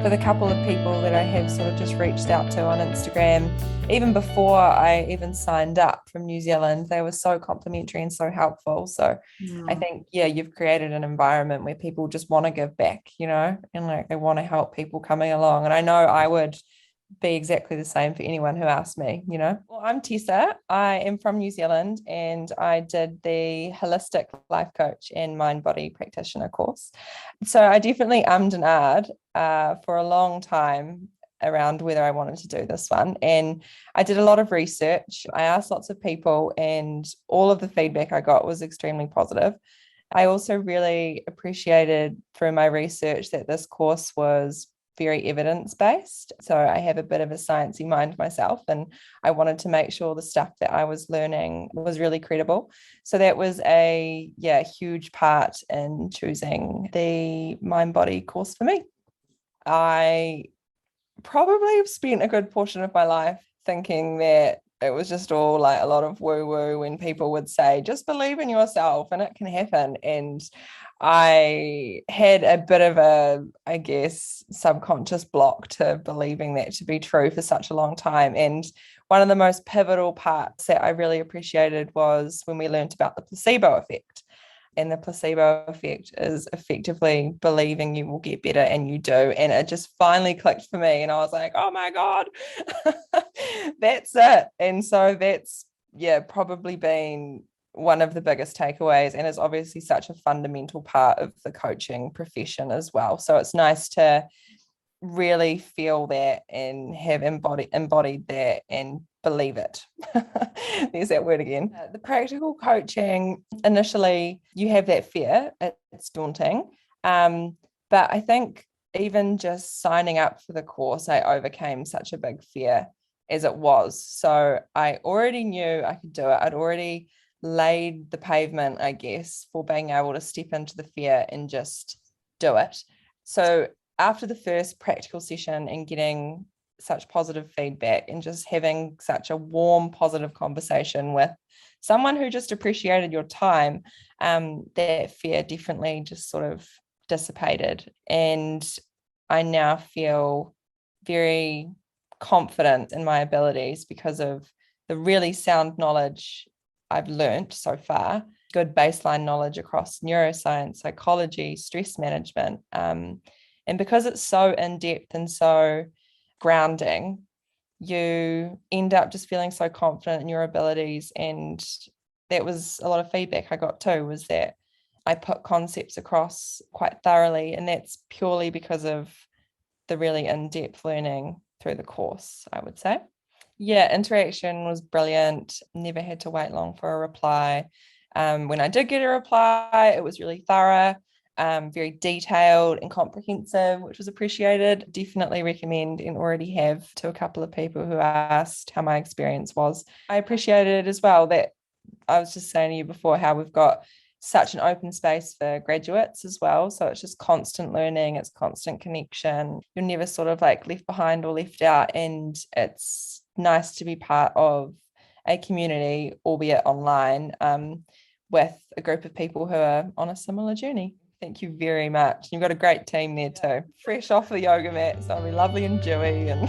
For the couple of people that I have sort of just reached out to on Instagram, even before I even signed up from New Zealand, they were so complimentary and so helpful. So I Mm. think, yeah, you've created an environment where people just want to give back, and like they want to help people coming along. And I know I would be exactly the same for anyone who asked me. Well, I'm Tessa. I am from New Zealand and I did the holistic life coach and mind body practitioner course. So I definitely ummed and ahed for a long time around whether I wanted to do this one. And I did a lot of research. I asked lots of people, and all of the feedback I got was extremely positive. I also really appreciated through my research that this course was very evidence based. So I have a bit of a sciencey mind myself, and I wanted to make sure the stuff that I was learning was really credible. So that was a huge part in choosing the mind body course for me. I probably have spent a good portion of my life thinking that it was just all like a lot of woo woo when people would say, just believe in yourself and it can happen. And I had a bit of a, I guess, subconscious block to believing that to be true for such a long time. And one of the most pivotal parts that I really appreciated was when we learned about the placebo effect. And the placebo effect is effectively believing you will get better, and you do. And it just finally clicked for me. And I was like, oh my God, that's it. And so that's, probably been one of the biggest takeaways. And it's obviously such a fundamental part of the coaching profession as well. So it's nice to really feel that and have embodied that and believe it. There's that word again. The practical coaching, initially, you have that fear, it's daunting. But I think even just signing up for the course, I overcame such a big fear as it was. So I already knew I could do it. I'd already laid the pavement, I guess, for being able to step into the fear and just do it. So after the first practical session and getting such positive feedback and just having such a warm, positive conversation with someone who just appreciated your time, that fear definitely just sort of dissipated. And I now feel very confident in my abilities because of the really sound knowledge I've learned so far, good baseline knowledge across neuroscience, psychology, stress management. And because it's so in depth and so grounding, you end up just feeling so confident in your abilities. And that was a lot of feedback I got too, was that I put concepts across quite thoroughly. And that's purely because of the really in-depth learning through the course, I would say. Yeah, interaction was brilliant. Never had to wait long for a reply. When I did get a reply, it was really thorough, very detailed and comprehensive, which was appreciated. Definitely recommend, and already have, to a couple of people who asked how my experience was. I appreciated as well that I was just saying to you before how we've got such an open space for graduates as well. So it's just constant learning, it's constant connection. You're never sort of like left behind or left out. And it's nice to be part of a community, albeit online, with a group of people who are on a similar journey. Thank you very much. You've got a great team there too. Fresh off the yoga mat, so it'll be lovely and dewy and